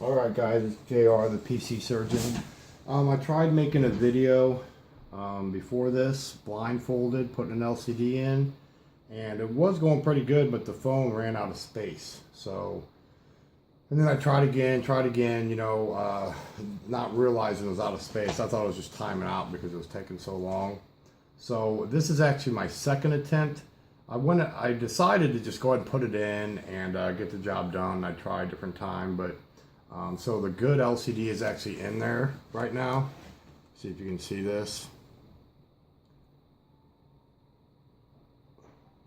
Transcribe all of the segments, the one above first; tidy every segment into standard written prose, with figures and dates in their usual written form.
Alright guys, it's JR, the PC surgeon. I tried making a video before this, blindfolded, putting an LCD in, and it was going pretty good, but the phone ran out of space. And then I tried again, not realizing it was out of space. I thought it was just timing out because it was taking so long. So this is actually my second attempt. I decided to just go ahead and put it in and get the job done. I tried a different time, but so the good LCD is actually in there right now. See if you can see this.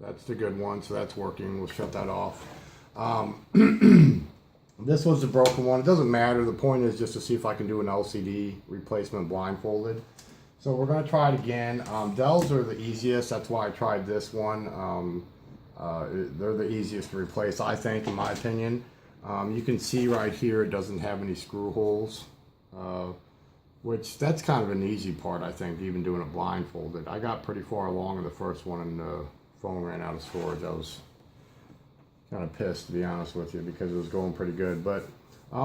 That's the good one, so that's working. We'll shut that off. This was the broken one. It doesn't matter. The point is just to see if I can do an LCD replacement blindfolded. So we're going to try it again. Dells are the easiest. That's why I tried this one. They're the easiest to replace, I think, in my opinion. You can see right here it doesn't have any screw holes, which that's kind of an easy part, I think, even doing it blindfolded. I got pretty far along in the first one and the phone ran out of storage. I was kind of pissed, to be honest with you, because it was going pretty good. But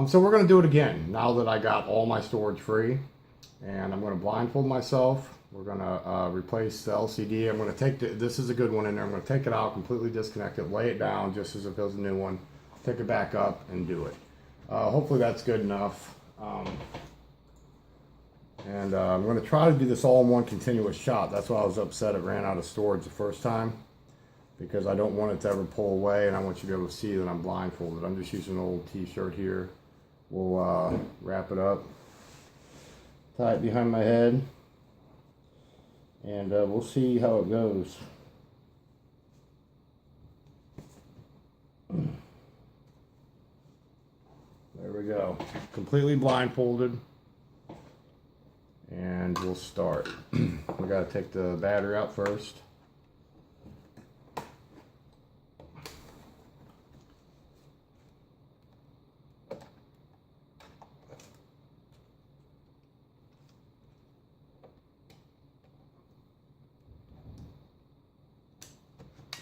so we're going to do it again now that I got all my storage free, and I'm going to blindfold myself. We're going to replace the LCD. I'm going to take this is a good one in there. I'm going to take it out, completely disconnect it, lay it down just as if it was a new one, take it back up and do it. Hopefully that's good enough. I'm going to try to do this all in one continuous shot. That's why I was upset it ran out of storage the first time, because I don't want it to ever pull away, and I want you to be able to see that I'm blindfolded. I'm just using an old t-shirt here. We'll wrap it up, tie it behind my head, and we'll see how it goes. There we go. Completely blindfolded. And we'll start. We got to take the battery out first.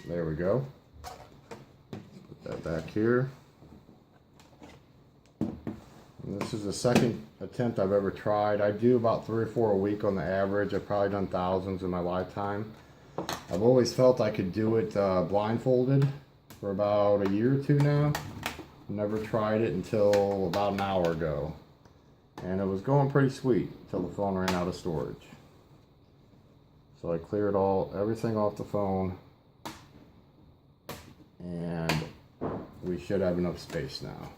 There we go. Put that back here. And this is the second attempt I've ever tried. I do about 3 or 4 a week on the average. I've probably done thousands in my lifetime. I've always felt I could do it blindfolded for about a year or two now. Never tried it until about an hour ago. And it was going pretty sweet until the phone ran out of storage. So I cleared everything off the phone. And we should have enough space now.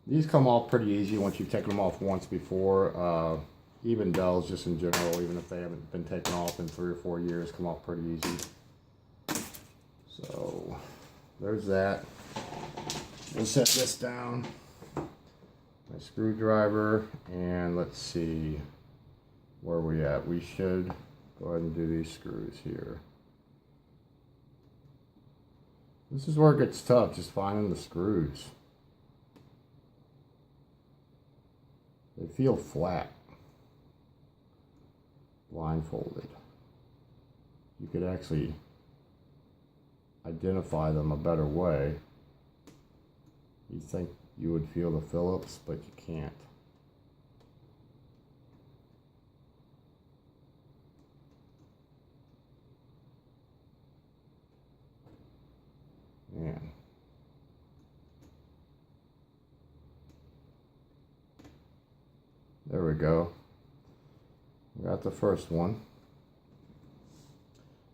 These come off pretty easy once you've taken them off once before. Even Dells, just in general, even if they haven't been taken off in 3 or 4 years, come off pretty easy. So there's that. We'll set this down. My screwdriver, and let's see where we at. We should go ahead and do these screws here. This is where it gets tough, just finding the screws. They feel flat, blindfolded. You could actually identify them a better way. You'd think you would feel the Phillips, but you can't. Man. There we go. Got the first one.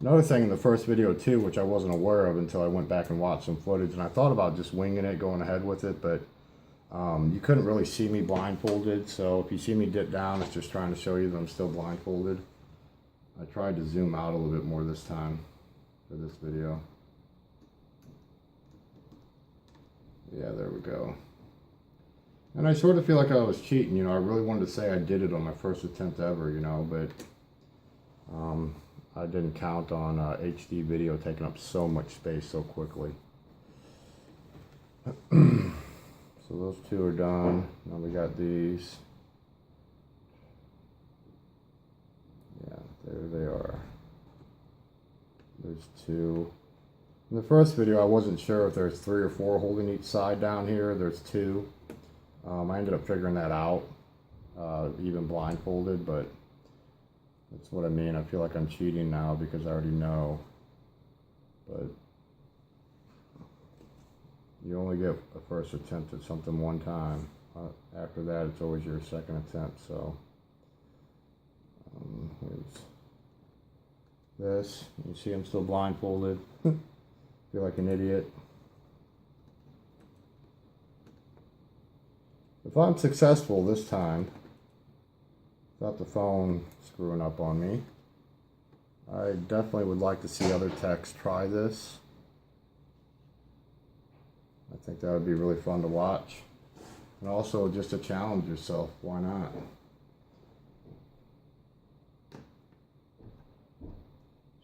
Another thing in the first video too, which I wasn't aware of until I went back and watched some footage, and I thought about just winging it, going ahead with it, but you couldn't really see me blindfolded, so if you see me dip down, it's just trying to show you that I'm still blindfolded. I tried to zoom out a little bit more this time for this video. Yeah, there we go. And I sort of feel like I was cheating, I really wanted to say I did it on my first attempt ever, but I didn't count on HD video taking up so much space so quickly. So those two are done. Now we got these. Yeah, there they are. There's two. In the first video, I wasn't sure if there's 3 or 4 holding each side down here. There's 2. I ended up figuring that out, even blindfolded, but that's what I mean. I feel like I'm cheating now because I already know. But you only get a first attempt at something one time. After that, it's always your second attempt. So here's this. You see I'm still blindfolded. Feel like an idiot. If I'm successful this time, without the phone screwing up on me, I definitely would like to see other techs try this. I think that would be really fun to watch. And also just to challenge yourself, why not?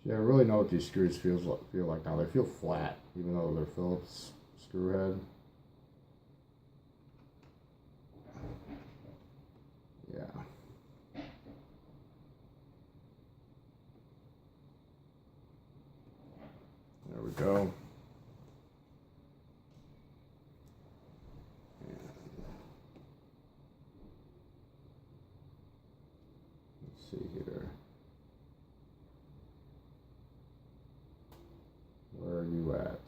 See, I really know what these screws feel like now. They feel flat, even though they're Phillips screw head. Yeah. There we go. Let's see here. Where are you at?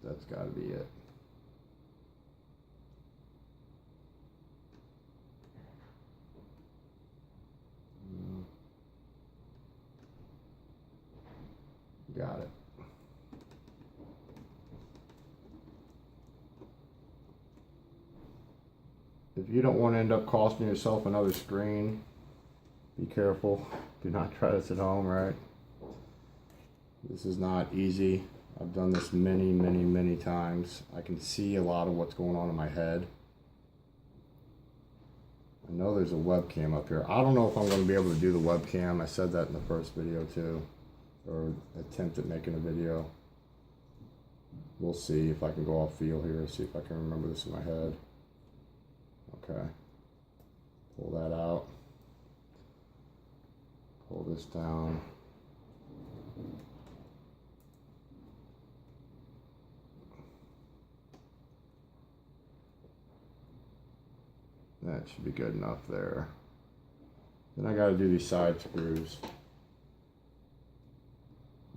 That's got to be it. Got it. If you don't want to end up costing yourself another screen, be careful. Do not try this at home, right? This is not easy. I've done this many times. I can see a lot of what's going on in my head. I know there's a webcam up here. I don't know if I'm going to be able to do the webcam. I said that in the first video too, or attempt at making a video. We'll see if I can go off feel here, see if I can remember this in my head. Okay, pull that out, pull this down. That should be good enough there. Then I got to do these side screws.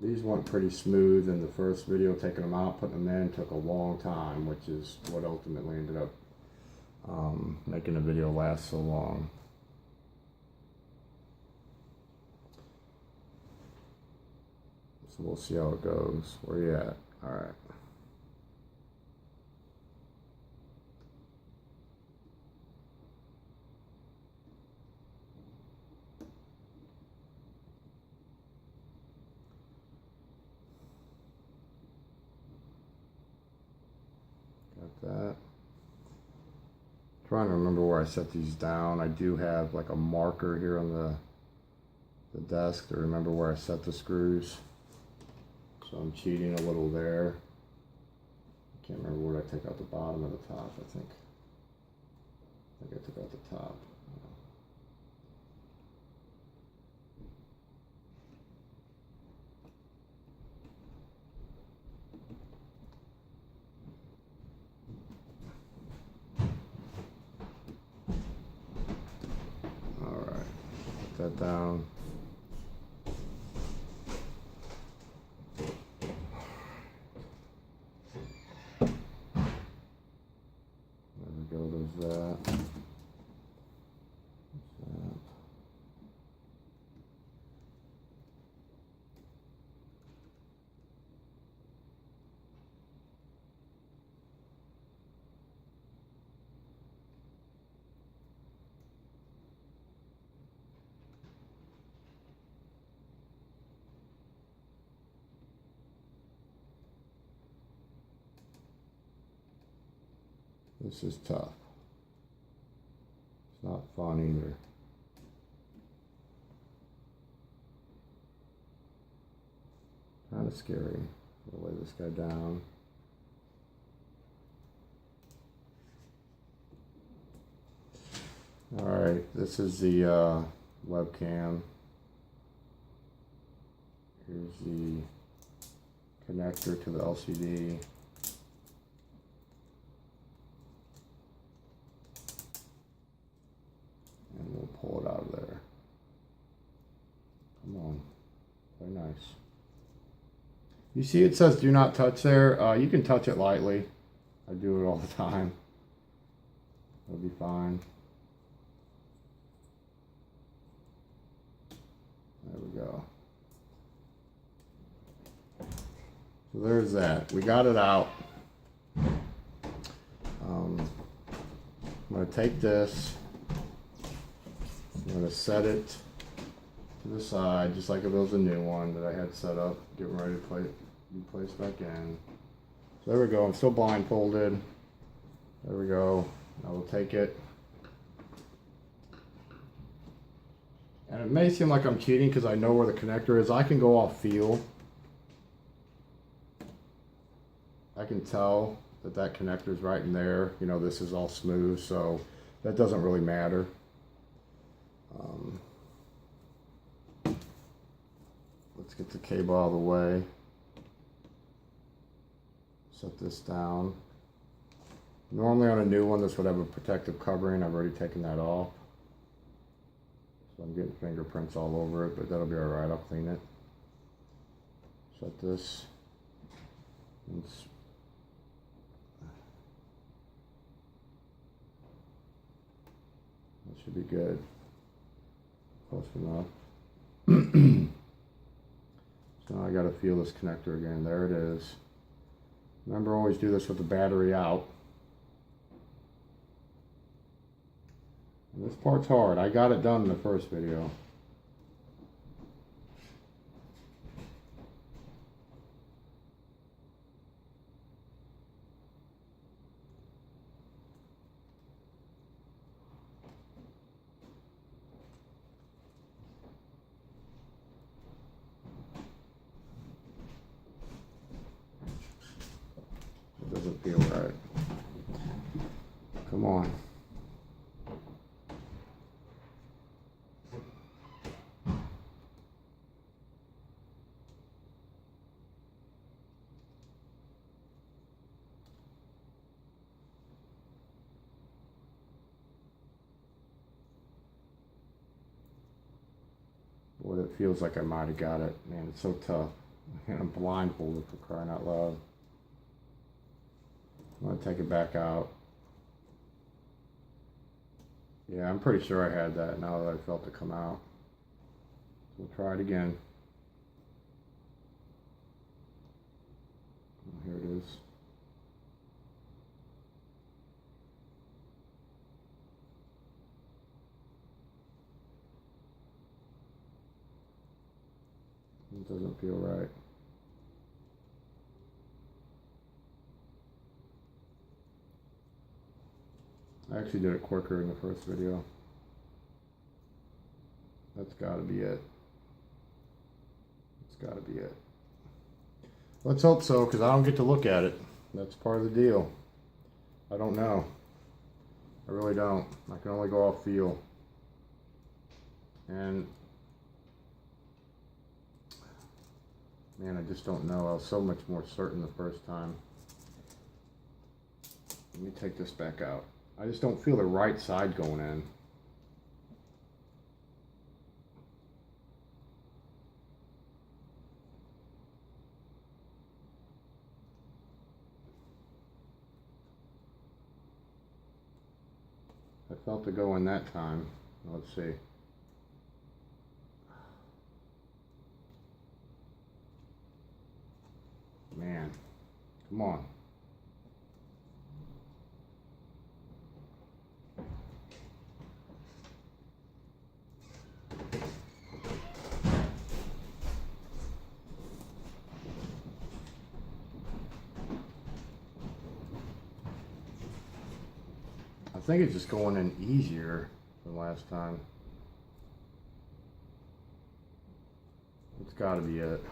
These went pretty smooth in the first video. Taking them out, putting them in took a long time, which is what ultimately ended up making the video last so long. So we'll see how it goes. Where you at? All right. Got that. Trying to remember where I set these down. I do have like a marker here on the desk to remember where I set the screws. So I'm cheating a little there. I can't remember where I take out the bottom or the top. I think I took out the top. That down. There we go, there's that. This is tough. It's not fun either. Kind of scary. I'll lay this guy down. Alright, this is the webcam. Here's the connector to the LCD. And we'll pull it out of there. Come on. Very nice. You see it says do not touch there. You can touch it lightly. I do it all the time. It'll be fine. There we go. So there's that. We got it out. I'm going to take this. I'm going to set it to the side, just like if it was a new one that I had set up, getting ready to be placed back in. So there we go. I'm still blindfolded. There we go. I will take it. And it may seem like I'm cheating because I know where the connector is. I can go off feel. I can tell that that connector is right in there. You know, this is all smooth, so that doesn't really matter. Let's get the cable out of the way. Set this down. Normally on a new one, this would have a protective covering. I've already taken that off. So I'm getting fingerprints all over it, but that'll be alright. I'll clean it. Shut this. That should be good. Close enough. So now I got to feel this connector again. There it is. Remember, always do this with the battery out. And this part's hard. I got it done in the first video. It doesn't feel right. Come on. Boy, that feels like I might have got it. Man, it's so tough. And I'm blindfolded, for crying out loud. I'm going to take it back out. Yeah, I'm pretty sure I had that now that I felt it come out. We'll try it again. Here it is. It doesn't feel right. I actually did it quicker in the first video. That's got to be it. It's got to be it. Let's hope so, because I don't get to look at it. That's part of the deal. I don't know. I really don't. I can only go off feel. And man, I just don't know. I was so much more certain the first time. Let me take this back out. I just don't feel the right side going in. I felt it go in that time. Let's see. Man, come on. I think it's just going in easier than last time. It's got to be it.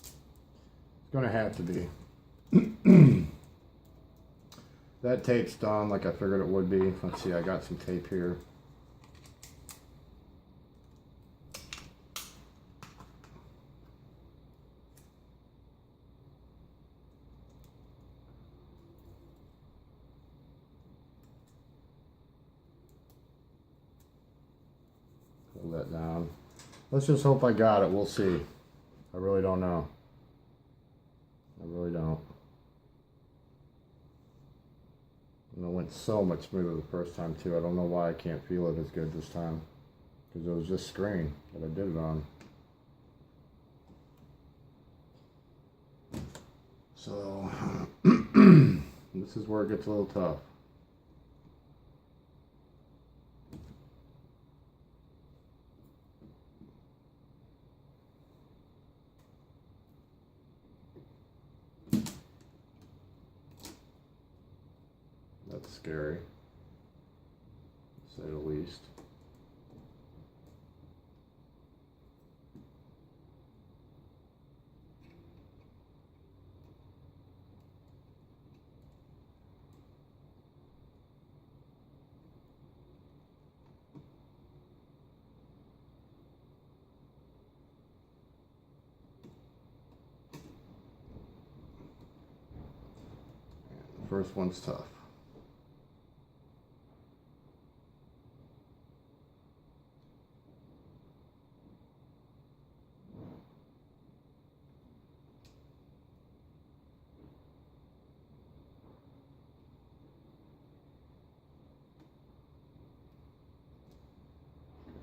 It's going to have to be. That tape's done like I figured it would be. Let's see, I got some tape here. Pull that down. Let's just hope I got it. We'll see. I really don't know. I really don't. And it went so much smoother the first time too. I don't know why I can't feel it as good this time. Because it was just screen that I did it on. So, this is where it gets a little tough. That's scary, to say the least. The first one's tough.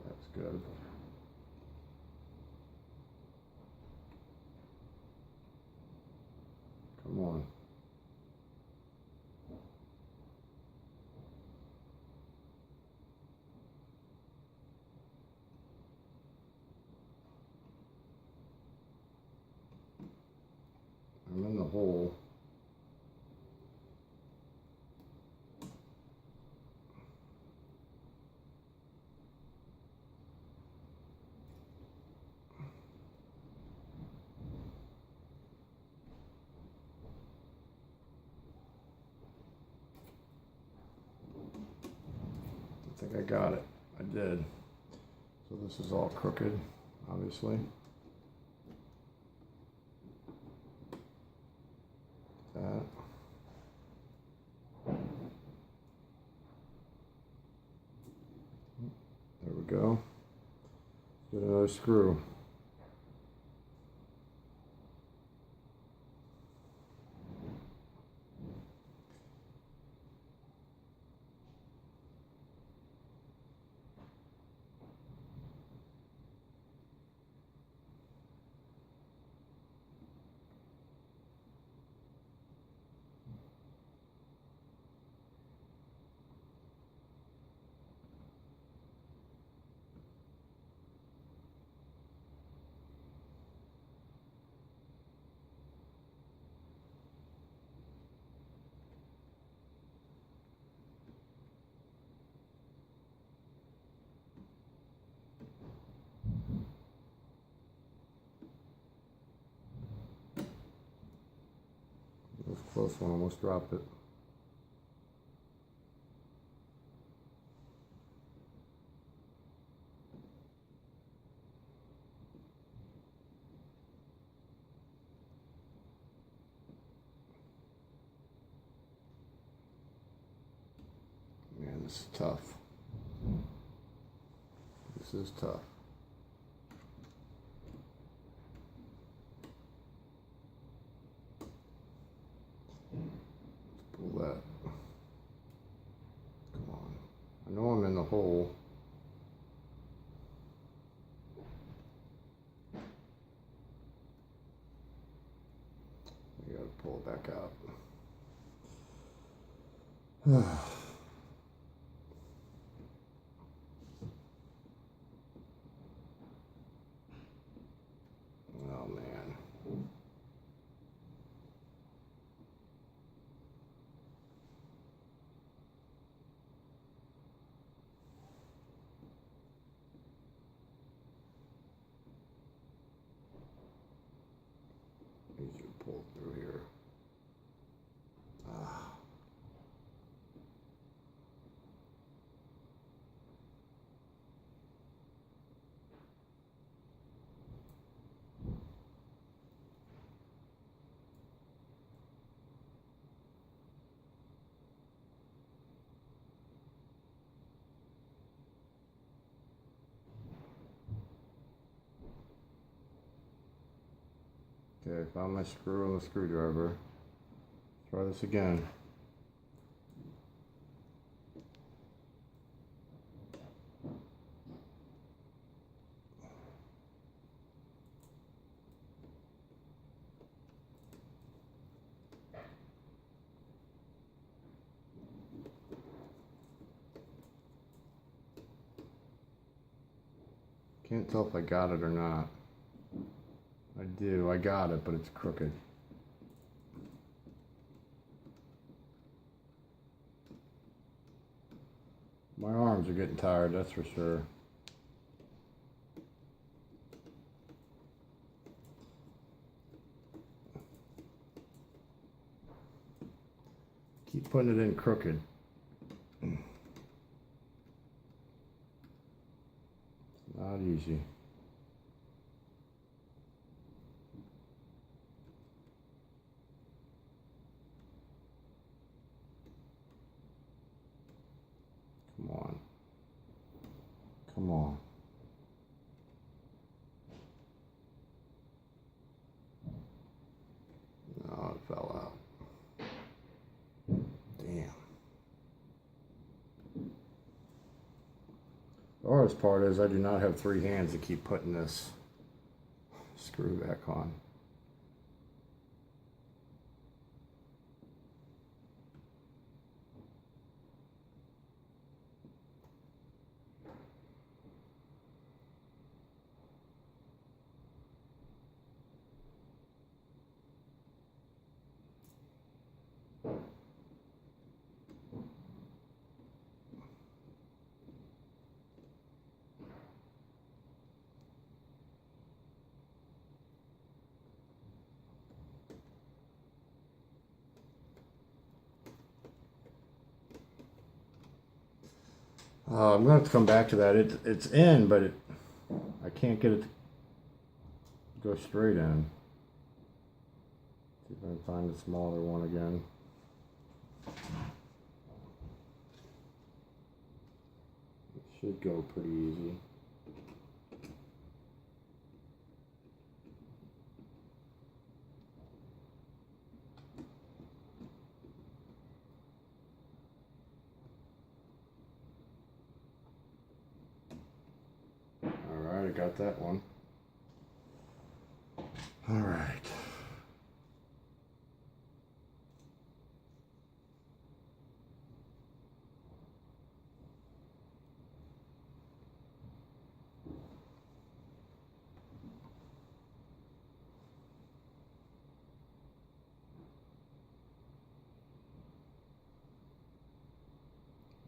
That's good. Come on. I'm in the hole. I think I got it. I did. So this is all crooked, obviously. That. There we go. Get another screw. That was a close one, almost dropped it. Man, this is tough. This is tough. Let's pull that. Come on. I know I'm in the hole. You gotta pull it back out. Oh man. Easier to pull through here. Okay, found my screw and the screwdriver. Try this again. Can't tell if I got it or not. I do, I got it, but it's crooked. My arms are getting tired, that's for sure. Keep putting it in crooked. Not easy. Come on. Come on. Oh, it fell out. Damn. The hardest part is I do not have 3 hands to keep putting this screw back on. I'm going to have to come back to that. It's in, but I can't get it to go straight in. See if I can find the smaller one again. It should go pretty easy. Alright, I got that one. Alright.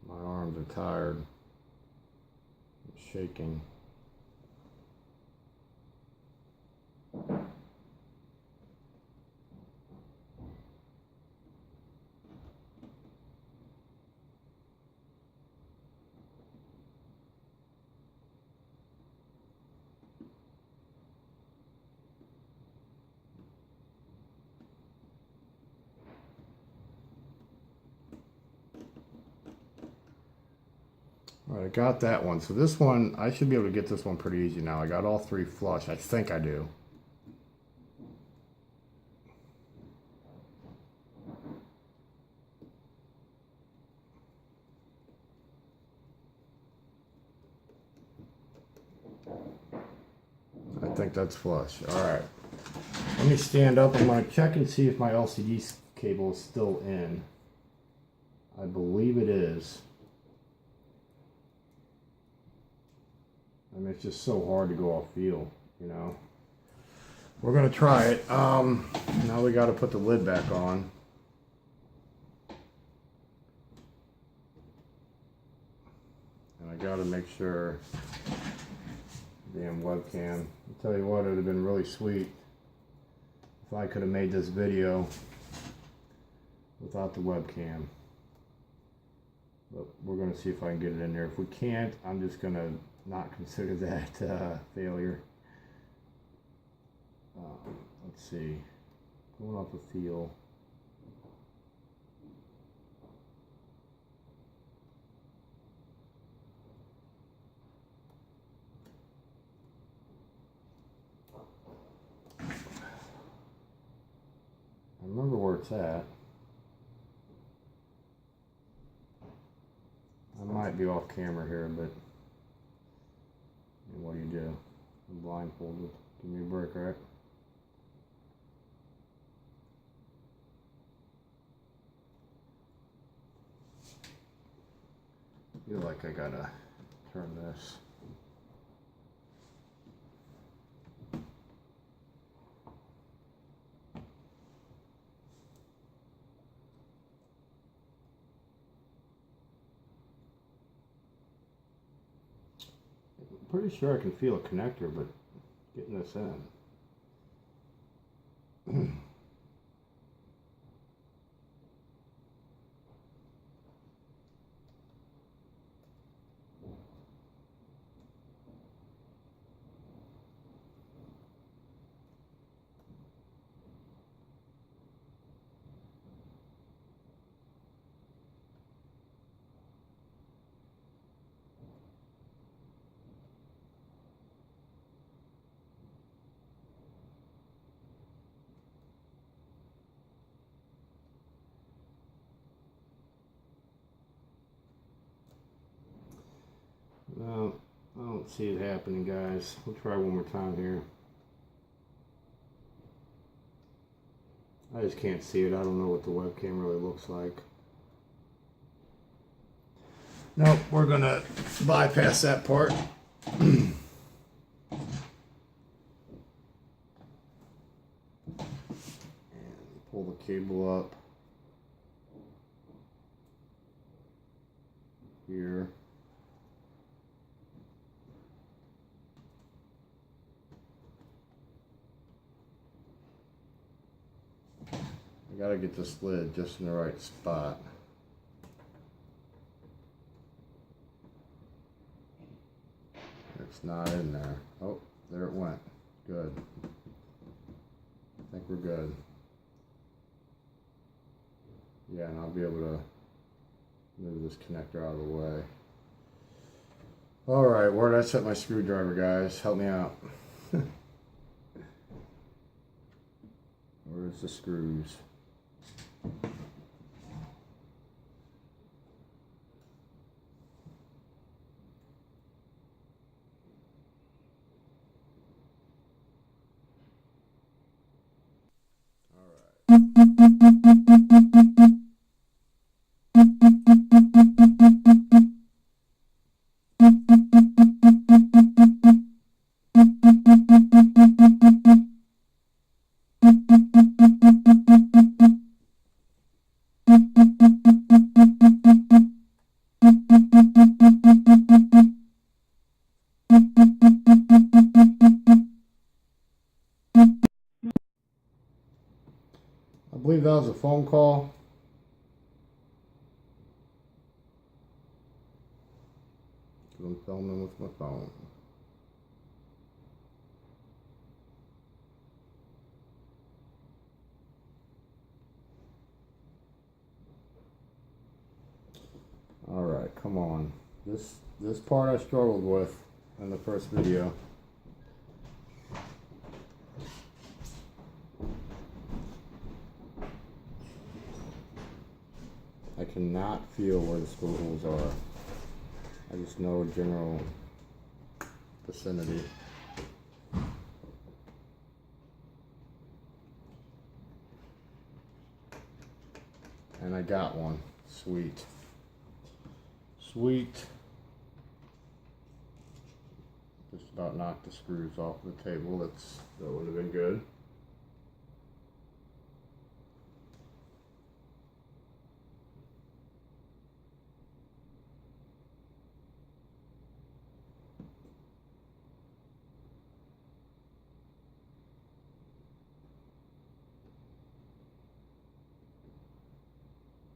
My arms are tired. I'm shaking. Alright, I got that one. So this one, I should be able to get this one pretty easy now. I got all 3 flush. I think I do. I think that's flush. Alright. Let me stand up. I'm going to check and see if my LCD cable is still in. I believe it is. I mean, it's just so hard to go off feel, you know. We're going to try it. Now we got to put the lid back on. And I got to make sure. Damn webcam. I'll tell you what, it would have been really sweet if I could have made this video without the webcam. But we're going to see if I can get it in there. If we can't, I'm just going to not consider that failure. Let's see. Going off the feel. it's at. I might be off camera here, but what do you do? I'm blindfolded. Give me a break, right? I feel like I gotta turn this. Pretty sure I can feel a connector, but getting this in. No, I don't see it happening, guys. We'll try one more time here. I just can't see it. I don't know what the webcam really looks like. Nope, we're gonna bypass that part. And pull the cable up here. I gotta get this lid just in the right spot. It's not in there. Oh, there it went. Good. I think we're good. Yeah, and I'll be able to move this connector out of the way. Alright, where did I set my screwdriver, guys? Help me out. Where's the screws? I believe that was a phone call. I'm filming with my phone. All right, come on. This part I struggled with in the first video. I cannot feel where the screw holes are. I just know general vicinity. And I got one. Sweet. Sweet. Just about knocked the screws off the table. That would have been good.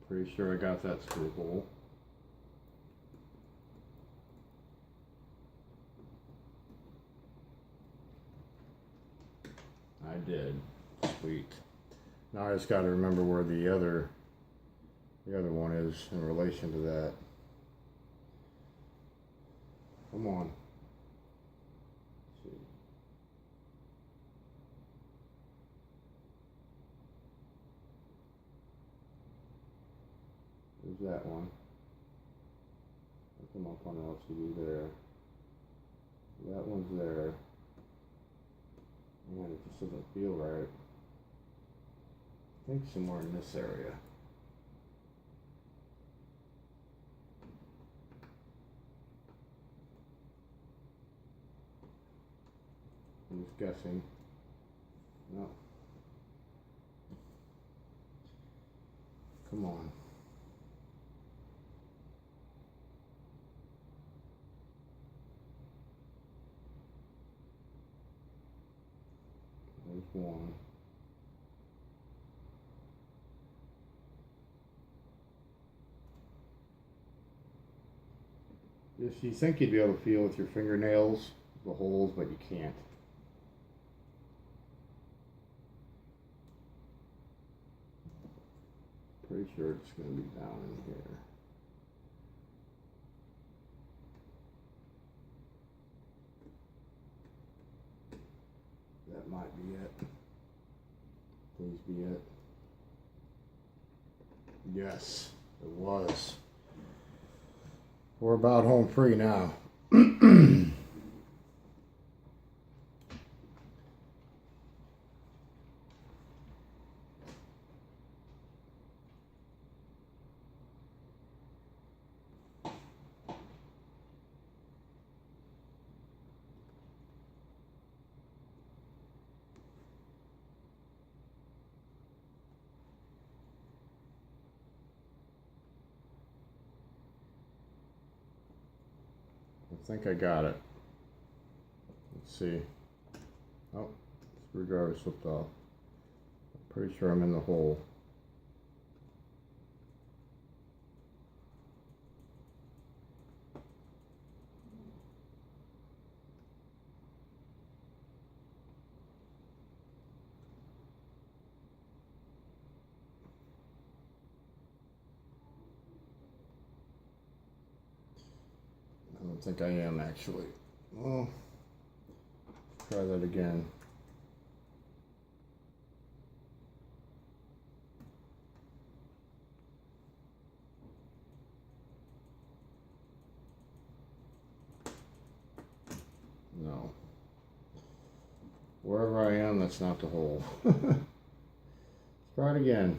Pretty sure I got that screw hole. I did. Sweet. Now I just got to remember where the other one is in relation to that. Come on. Let's see. There's that one. Come up on LCD there. That one's there. Man, it just doesn't feel right. I think somewhere in this area. I'm just guessing. No. Come on. There's one. Just, you think you'd be able to feel with your fingernails the holes, but you can't. Pretty sure it's going to be down in here. That might be it. Please be it. Yes, it was. We're about home free now. I think I got it. Let's see. Oh, screwdriver slipped off. I'm pretty sure I'm in the hole. I don't think I am actually. Well, try that again. No. Wherever I am, that's not the hole. Let's try it again.